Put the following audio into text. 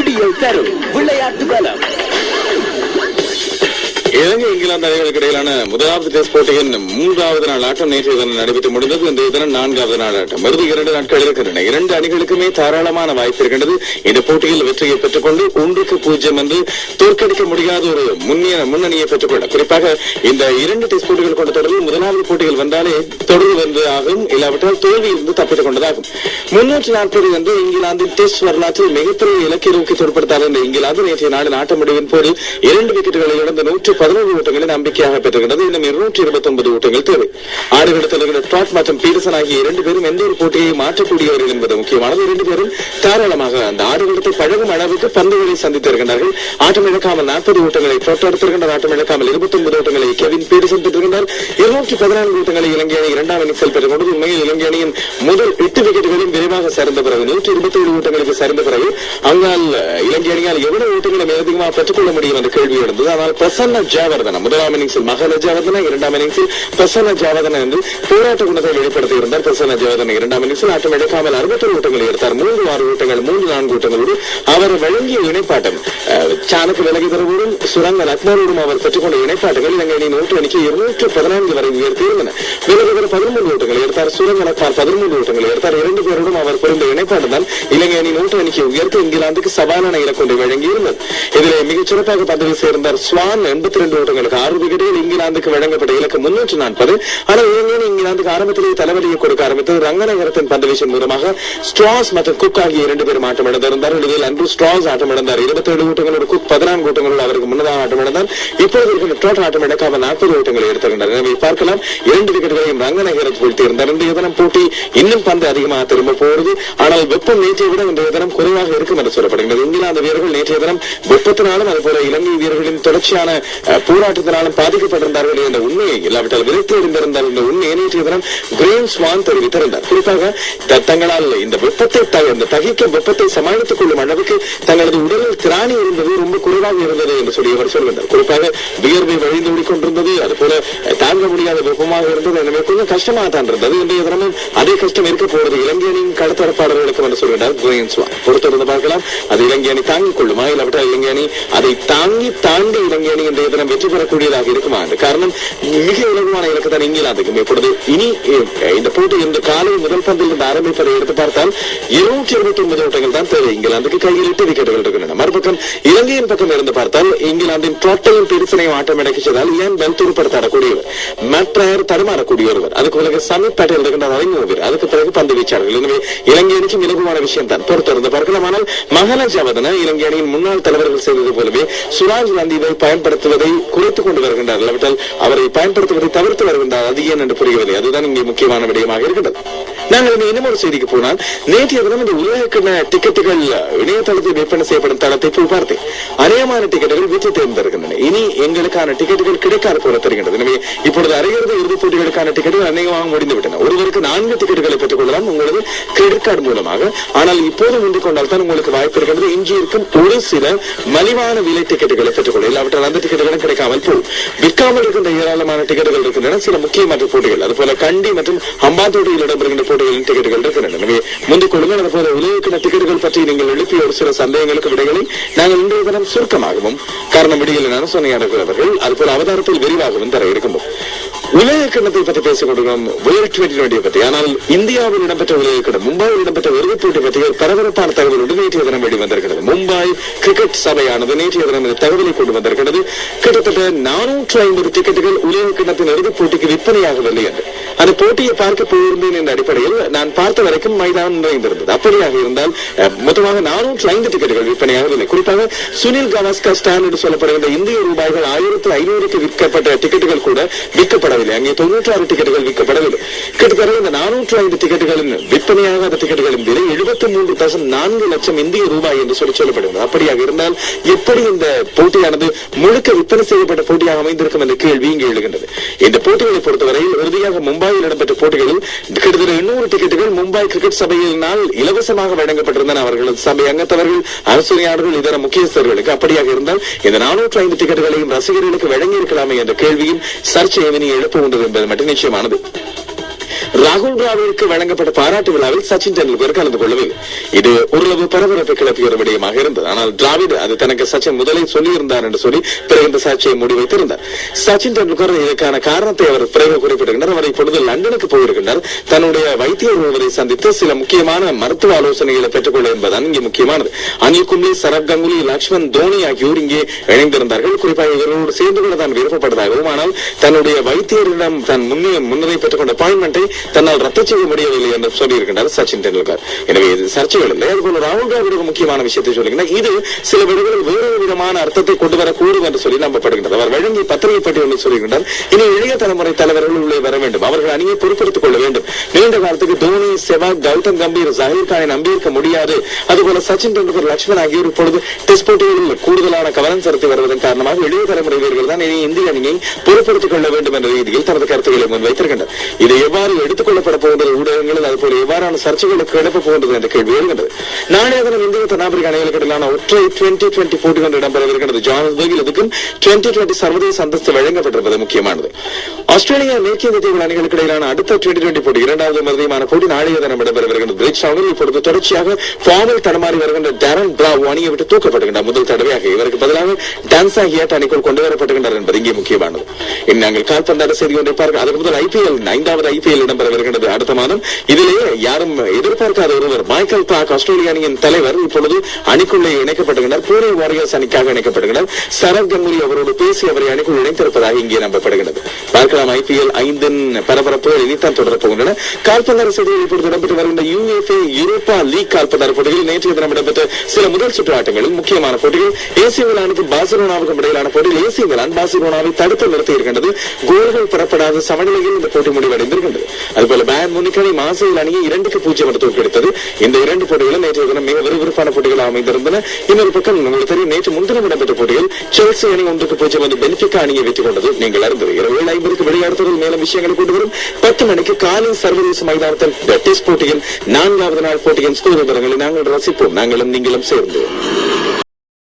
விடியல் தரும் விளையாட்டு பலம். இலங்கை இங்கிலாந்து அணிகளுக்கு இடையிலான முதலாவது டெஸ்ட் போட்டியின் 3வது நாள் ஆட்டம் நேற்றைய தினம் நடைபெற்று முடிந்தது. இன்றைய தினம் 4வது நாள் ஆட்டம். இறுதி 2 நாட்கள் இருக்கின்றன. 2 அணிகளுக்குமே தாராளமான வாய்ப்பு இருக்கின்றது. இந்த போட்டியில் வெற்றியை பெற்றுக் கொண்டு 1-0 என்று தோற்கடிக்க முடியாத ஒரு முன்னணியை பெற்றுக்கொள்ள, குறிப்பாக இந்த 2 டெஸ்ட் போட்டிகள் கொண்ட தொடரில் முதலாவது போட்டிகள் வந்தாலே தொடர்பு வென்று ஆகும், இல்லாவிட்டால் தோல்வியிலிருந்து தப்பித்துக் கொண்டதாகும். 340 என்று இங்கிலாந்தின் டெஸ்ட் வரலாற்றில் மிகப்பெரிய இலக்கை நோக்கி தோற்படுத்தாத இந்த இங்கிலாந்து நேற்றைய நாளின் ஆட்ட முடிவின் போது 2 விக்கெட்டுகளில் இழந்த 111 ஓட்டங்களை நம்பிக்கையாக பெற்றிருக்கிறது. இன்னும் 229 ஓட்டங்கள் தேவை. ஆடுகளத்தில் டாட் மற்றும் பீட்டர்சன் ஆகிய 2 பேரும் எந்த ஒரு போட்டியை மாற்றக்கூடியவர்கள் என்பது முக்கியமானது. 2 பேரும் தாராளமாக அந்த ஆடுகளத்தை பழகும் அளவுக்கு பந்துகளை சந்தித்திருக்கின்றார்கள். ஆட்டம் இழக்காமல் 40 ஓட்டங்களை டாட் எடுத்திருக்கின்றார். ஆட்டம் இழக்காமல் 29 ஓட்டங்களை கெவின் பீட்டர்சன் பெற்றிருக்கின்றார். 214 ஓட்டங்களை இலங்கை அணி 2ஆம் இன்னிங்ஸில் பெற்றுக் கொண்டது. உண்மையில் இலங்கை அணியின் முதல் 8 விக்கெட்டுகளையும் விரைவாக சரிந்த பிறகு 127 ஓட்டங்களுக்கு சரிந்த பிறகு அங்கால் இலங்கை அணியால் எவ்வளவு ஓட்டங்களை மேலதிகமாக பெற்றுக்கொள்ள முடியும் என்ற கேள்வி எழுந்தது. ஆனால் பிரசன்ன ஜெயவர்தன முதலாம் இன்னிங்ஸில் மகள ஜெயவர்தன, 2ஆம் இன்னிங்ஸில் பிரசன்ன ஜெயவர்தன என்று போராட்ட குணத்தை வெளிப்படுத்தியிருந்தார். பிரசன்ன ஜெயவர்தன 2ஆம் இன்னிங்ஸில் ஆட்டம் இழக்காமல் 61 ஓட்டங்களை எடுத்தார். 3-6 ஓட்டங்கள் 3-4 ஓட்டங்களோடு அவர் வழங்கிய இணைப்பாட்டம் சாணக்கு விலகி தரவோடும் சுரங்க லக்னோடும் அவர் பெற்றுக்கொண்ட இணைப்பாட்டங்கள் இலங்கை அணியின் ஓட்டு அணிக்கு 214 வரை உயர்த்தியிருந்தன. விலகுவர் 13 ஓட்டங்களை எடுத்தார். சுரங்க லக்மார் 13 ஓட்டங்களை எடுத்தார். 2 பேருடன் அவர் புரிந்த இணைப்பாட்டம் தான் இலங்கை அணியின் ஓட்டு அணிக்கு உயர்த்தி இங்கிலாந்துக்கு சவாலான இலக்கொண்டை வழங்கியிருந்தது. இதில் மிகச் சிறப்பாக பதவி சேர்ந்தார் ஸ்வான். 82 ஓட்டங்களுக்கு 6 விக்கெட்டுகள். இங்கிலாந்துக்கு வழங்கப்பட்ட இலக்கு 340. ஆனால் இங்கிலாந்துக்கு ஆரம்பத்திலேயே தலைவலியை கொடுக்க ஆரம்பித்தது. ரங்கநகரத்தின் பந்துவீச்சின் மூலமாக ஸ்ட்ராஸ் மற்றும் குக் ஆகிய 2 பேரும் ஆட்டம் இழந்திருந்தார். இதில் அன்று ஸ்ட்ராஸ் ஆட்டம் இழந்தார். 27 ஓட்டங்களோடு குக் 14 ஓட்டங்களோடு அவருக்கு முன்னதாக ஆட்டம் இழந்தார். இப்பொழுது இருக்கிற டோட்டல் ஆட்டம் இழக்காமல் 40 ஓட்டங்களை எடுத்திருந்தார். எனவே பார்க்கலாம் 2 விக்கெட்டுகளையும் ரங்கநகரத்தில் வீழ்த்தியிருந்தார். இன்றைய தினம் போட்டி இன்னும் பந்து அதிகமாக திரும்ப போகிறது. ஆனால் வெப்பம் நேற்றைய விட இன்றைய தினம் குறைவாக இருக்கும் என்று சொல்லப்படுகிறது. இங்கிலாந்து வீரர்கள் நேற்றைய தினம் வெப்பத்தினாலும் அதுபோல இலங்கை வீரர்களின் தொடர்ச்சியான போராட்டத்தினாலும் பாதிக்கப்பட்டிருந்தார்கள் என்ற உண்மையை இல்லாவிட்டால் விரக்தி அடைந்திருந்தார் என்ற உண்மையை நேற்றைய தினம் கிரேம் ஸ்வான் தெரிவித்திருந்தார். குறிப்பாக தங்களால் இந்த வெப்பத்தை தகிக்க வெப்பத்தை சமாளித்துக் கொள்ளும் அளவுக்கு தங்களது உடலில் திராணி இருந்தது ரொம்ப குறைவாக இருந்தது என்று சொல்லி அவர் சொல்கிறார். குறிப்பாக வியர்வை வழிந்து ஓடிக்கொண்டிருந்தது, அதுபோல தாங்க முடியாத வெப்பமாக இருந்தது. எனவே கொஞ்சம் கஷ்டமாக தான் இருந்தது. இன்றைய தினமும் அதே கஷ்டம் இருக்க போறது இலங்கை அணியின் கடத்தரப்பாளர்களுக்கு என்று சொல்கிறார் கிரேம் ஸ்வான். பொறுத்திருந்து பார்க்கலாம் அது இலங்கை அணி தாங்கிக் கொள்ளுமா, இல்லாவிட்டால் இலங்கை அணி அதை தாண்டி இலங்கை அணி இன்றைய தினம் வெற்றி பெறக்கூடியதாக இருக்குமா? காரணம் மிக இலகுவான இலக்கு தான் இங்கிலாந்துக்கு. இப்பொழுது இனி இந்த போட்டி இந்த காலை முதல் பந்தில் இருந்து ஆரம்பிப்பதை எடுத்து பார்த்தால் 229 ஓட்டங்கள் தான் தேவை. இங்கிலாந்துக்கு கையில் 8 விக்கெட்டுகள் இருக்கின்றன. மறுபக்கம் இலங்கையின் பக்கம் இருந்து பார்த்தால் இங்கிலாந்தின் டோட்டலும் பெருசனையும் ஆட்டம் இறக்கிச்சதால் ஏன் பெல் துருப்படுத்தாடக்கூடியவர், மற்ற தடுமாறக்கூடிய ஒருவர், அதுக்கு உலக சமித் பேட்டில் இருக்கின்ற அறிஞர், அதுக்கு பிறகு பந்து வீச்சாளர்கள். எனவே இலங்கை அணிக்கும் இலகுவான விஷயம் தான். பொறுத்திருந்து பார்க்கலாம். ஆனால் மகள ஜவதன இலங்கை அணியின் முன்னாள் தலைவர்கள் செய்தது போலவே சுராஜ் நந்தீவை பயன்படுத்துவதை குறைத்துக் கொண்டு வருகின்றார்கள். அவற்றால் அவரை பயன்படுத்துவதை தவிர்த்து வருகின்றார். அது ஏன் என்று புரியவில்லை. அதுதான் இங்கே முக்கியமான விடயமாக இருக்கின்றது. நாங்கள் இன்னும் ஒரு செய்திக்கு போனால் நேற்றைய தினம் இந்த உலகக்கிண டிக்கெட்டுகள் இணையதளத்தில் விற்பனை செய்யப்படும் தளத்தை போய் பார்த்தேன். அநேகமான டிக்கெட்டுகள் விற்று தேர்ந்திருக்கின்றன. இனி எங்களுக்கான டிக்கெட்டுகள் கிடைக்காது போல தெரிகின்றது. எனவே இப்பொழுது அரையிறுதி இறுதிப் போட்டிகளுக்கான டிக்கெட்டுகள் அநேகமாக முடிந்துவிட்டன. ஒருவருக்கு 4 டிக்கெட்டுகளை பெற்றுக் கொள்ளலாம் உங்களது கிரெடிட் கார்டு மூலமாக. ஆனால் இப்போது முந்திக் கொண்டால் தான் உங்களுக்கு வாய்ப்பு இருக்கின்றது. இன்று இருக்கும் ஒரு சில மலிவான விலை டிக்கெட்டுகளை பெற்றுக்கொள்ள, இல்லாவிட்டால் அந்த டிக்கெட்டுகளும் கிடைக்காமல் போகும். விற்காமல் இருக்கின்ற ஏராளமான டிக்கெட்டுகள் இருக்கின்றன. சில முக்கியமான போட்டிகள் அதுபோல கண்டி மற்றும் ஹம்பாந்தோட்டையில் இடம்பெறுகின்ற போட்டிகளின் டிக்கெட்டுகள் இருக்கின்றன. எனவே முந்திக் கொள்ளுங்கள். அதுபோல உலகக்கிண டிக்கெட்டுகள் பற்றி நீங்கள் எழுப்பிய ஒரு சில சந்தேகங்களுக்கு விடைகளை நாங்கள் இன்றைய தினம் சுருக்கமாகவும் காரணம் விடியல் சொன்னியாளர்கள் அதுபோல அவதாரத்தில் விரிவாகவும் தர இருக்கின்றோம். உலக கிண்ணத்தை பற்றி பேசிக் கொண்டிருக்கிறோம், வேர்ல்ட் 2020 பற்றி. ஆனால் இந்தியாவில் இடம்பெற்ற உலக கிண்ணம், மும்பையில் இடம்பெற்ற இறுதிப் போட்டி பற்றி பரபரப்பான தகவலோடு நேற்றைய தினம் வெளிவந்திருக்கிறது. மும்பை கிரிக்கெட் சபையானது நேற்றைய தினம் இந்த தகவலை கொண்டு வந்திருக்கிறது. கிட்டத்தட்ட 450 டிக்கெட்டுகள் உலக கிண்ணத்தின் இறுதிப் போட்டிக்கு விற்பனையாகவில்லை என்று. அந்த போட்டியை பார்க்க போயிருந்தேன் என்ற அடிப்படையில் நான் பார்த்த வரைக்கும் மைதானம் நிறைந்திருந்தது. அப்படியாக இருந்தால் மொத்தமாக 405 டிக்கெட்டுகள் விற்பனையாகவில்லை. குறிப்பாக சுனில் கவாஸ்கர் ஸ்டாண்ட் என்று சொல்லப்படுகின்ற இந்திய ரூபாய்கள் 1500 விற்கப்பட்ட டிக்கெட்டுகள் கூட விற்கப்படவில்லை. அங்கே 96 டிக்கெட்டுகள் விற்கப்படவில்லை. கிட்டத்தட்ட இந்த 405 டிக்கெட்டுகளின் விற்பனையாகாத டிக்கெட்டுகளின் விலை 73.4 லட்சம் இந்திய ரூபாய் என்று சொல்லப்படுகிறது. அப்படியாக இருந்தால் எப்படி இந்த போட்டியானது முழுக்க விற்பனை செய்யப்பட்ட போட்டியாக அமைந்திருக்கும் என்ற கேள்வி இங்கே எழுகின்றது. இந்த போட்டிகளை பொறுத்தவரையில் இறுதியாக மும்பையில் இடம்பெற்ற போட்டிகளில் கிட்டத்தட்ட 800 டிக்கெட்டுகள் மும்பை கிரிக்கெட் சபையினால் இலவசமாக வழங்கப்பட்டிருந்தன. அவர்களது சபை அங்கத்தவர்கள், அரசியலாளர்கள், இதர முக்கியஸ்தர்களுக்கு. அப்படியாக இருந்தால் இந்த 405 டிக்கெட்டுகளையும் ரசிகர்களுக்கு வழங்கி இருக்கலாமே என்ற கேள்வியும் சர்ச்சையை எழுப்ப உண்டது என்பது மட்டும் நிச்சயமானது. ராகுல் டிராவிற்கு வழங்கப்பட்ட பாராட்டு விழாவில் சச்சின் டெண்டுல்கர் கலந்து கொள்ளவில்லை. இது ஓரளவு பரபரப்பை கிளப்பிய ஒரு விடயமாக இருந்தது. ஆனால் டிராவிட் அது தனக்கு சச்சின் முதலில் சொல்லியிருந்தார் என்று சொல்லி பிறகு இந்த சர்ச்சையை முடிவைத்திருந்தார். சச்சின் டெண்டுல்கர் இதற்கான காரணத்தை அவர் பிறகு குறிப்பிடுகின்றார். அவர் இப்பொழுது லண்டனுக்கு போயிருக்கின்றார். தன்னுடைய வைத்தியர் ஒருவரை சந்தித்து சில முக்கியமான மருத்துவ ஆலோசனைகளை பெற்றுக்கொள்ள என்பதுதான் இங்கே முக்கியமானது. அனில் கும்ப்ளே, சரத் கங்குலி, லக்ஷ்மண் தோனி ஆகியோர் இங்கே இணைந்திருந்தார்கள். குறிப்பாக இவர்களோடு சேர்ந்து கொள்ள தான் விருப்பப்பட்டதாகவும், ஆனால் தன்னுடைய வைத்தியரிடம் தன் முன்னரே பெற்றுக்கொண்ட அப்பாயின்மெண்டை தன்னால் ரத்து செய்ய முடியவில்லை என்று சொல்லியிருக்கிறார் சச்சின் டெண்டுல்கர். எனவே இது சர்ச்சைகள் இல்லை. அதுபோல ராகுல் டிராவிட் முக்கியமான விஷயத்தை சொல்லுகிறார். இது சில வீடுகளில் வேறொரு விதமான அர்த்தத்தை கொண்டு வரக்கூடும் என்று சொல்லி நம்பப்படுகின்றது. அவர் வழங்கிய பத்திரிகை பட்டியலில் சொல்லுகின்றார், இனி இளைய தலைமுறை தலைவர்கள் உள்ளே வர வேண்டும், அவர்கள் அணியை பொறுப்படுத்திக் கொள்ள வேண்டும். நீண்ட காலத்துக்கு தோனி, செவாக், கௌதம் கம்பீர், ஜஹீர் கானை நம்பியிருக்க முடியாது. அதுபோல சச்சின் டெண்டுல்கர், லட்சுமண் ஆகியோர் இப்பொழுது டெஸ்ட் போட்டிகளில் கூடுதலான கவனம் செலுத்தி வருவதன் காரணமாக இளைய தலைமுறை வீரர்கள் தான் இனி இந்திய அணியை பொறுப்படுத்திக் கொள்ள வேண்டும் என்ற ரீதியில் தனது கருத்துக்களை முன்வைத்திருக்கின்றனர். இது எவ்வாறு எடுத்துக் கொள்ளப்பட போகின்றது ஊடகங்களில், அதுபோல எவ்வாறான சர்ச்சைகளுக்கு எழுப்ப போகின்றது என்ற கேள்வி எழுகின்றது. நாளைய தினம் இந்திய தென்னாப்பிரிக்க அணிகளுக்கு இடையிலான ஒற்றை 2020 போட்டிகள் இடம்பெறவிருக்கிறது. ஜோஹானஸ்பர்கில் இதுக்கும் 2020 சர்வதேச அந்தஸ்து வழங்கப்பட்டிருப்பது முக்கியமானது. ஆஸ்திரேலியா, மேற்கிய தீவுகள் அணிகளுக்கு இடையிலான அடுத்த 2020 போட்டி இரண்டாவது மறுதியமான போட்டி நாளைய தினம் இடம்பெறவிருக்கிறது. பிரிட்ஜ்டவுனில் இப்பொழுது தொடர்ச்சியாக ஃபார்மில் தடமாறி வருகின்ற டேரன் பிராவோ அணியை விட்டு தூக்கப்படுகின்றார். முதல் தடவையாக இவருக்கு பதிலாக டான்சா ஹியாட் அணிக்குள் கொண்டு வரப்படுகின்றார் என்பது இங்கே முக்கியமானது. நாங்கள் கால்பந்தாட்ட செய்தி ஒன்றை பார்க்க அதற்கு முதல் IPL 5வது IPL இடம்பெறவிருக்கிறது அடுத்த மாதம். இதிலேயே யாரும் எதிர்பார்க்காத ஒருவர் மைக்கேல் கிளார்க், ஆஸ்திரேலிய அணியின் தலைவர், இப்பொழுது அணிக்குள்ளே இணைக்கப்படுகின்றார். பூனே வாரியர்ஸ் அணிக்காக இணைக்கப்படுகிறார். சரத் கங்குலி அவரோடு பேசி அவரை அணிக்குள் இணைத்திருப்பதாக இங்கே நம்பப்படுகிறது. பார்க்கலாம் IPL 5 பரபரப்புகள் இனித்தான் தொடரப் போகின்றன. கால்பந்தாட்ட செய்திகள் இப்பொழுது இடம்பெற்று வருகின்ற UEFA யூரோப்பா லீக் கால்பந்தாட்ட போட்டியில் நேற்றைய தினம் இடம்பெற்ற சில முதல் சுற்று ஆட்டங்களில் முக்கியமான போட்டிகள் AC மிலானுக்கும் பார்சிலோனாவுக்கும் இடையிலான போட்டியில் AC மிலான் பார்சிலோனாவை தடுத்து நிறுத்தியிருக்கின்றது. கோல்கள் பெறப்படாத சமநிலையில் இந்த போட்டி முடிவடைந்திருக்கின்றது. அதுபோல பயர்ன் முனிக் அணி மார்சேல் அணியை 2-0 என தோற்கடித்தது. இந்த இரண்டு போட்டிகளும் நேற்றைய தினம் மிக விறுவிறுப்பான போட்டிகளாக அமைந்திருந்தன. இன்னொரு பக்கம் உங்களுக்கு தெரியும், நேற்று முன்தினம் இடம்பெற்ற போட்டியில் செல்சி அணி 1-0 வந்து பெனிஃபிகா அணியை வெற்றி கொண்டது நீங்கள் அறிந்தது. 7:50 வெளியாடுதல் மேலும் விஷயங்களை கொண்டு வரும். 10 மணிக்கு காலை சர்வதேச மைதானத்தில் டெஸ்ட் போட்டியில் 4வது நாள் போட்டியின் ஸ்கோர் விவரங்களை நாங்கள் ரசிப்போம். நாங்களும் நீங்களும் சேர்ந்து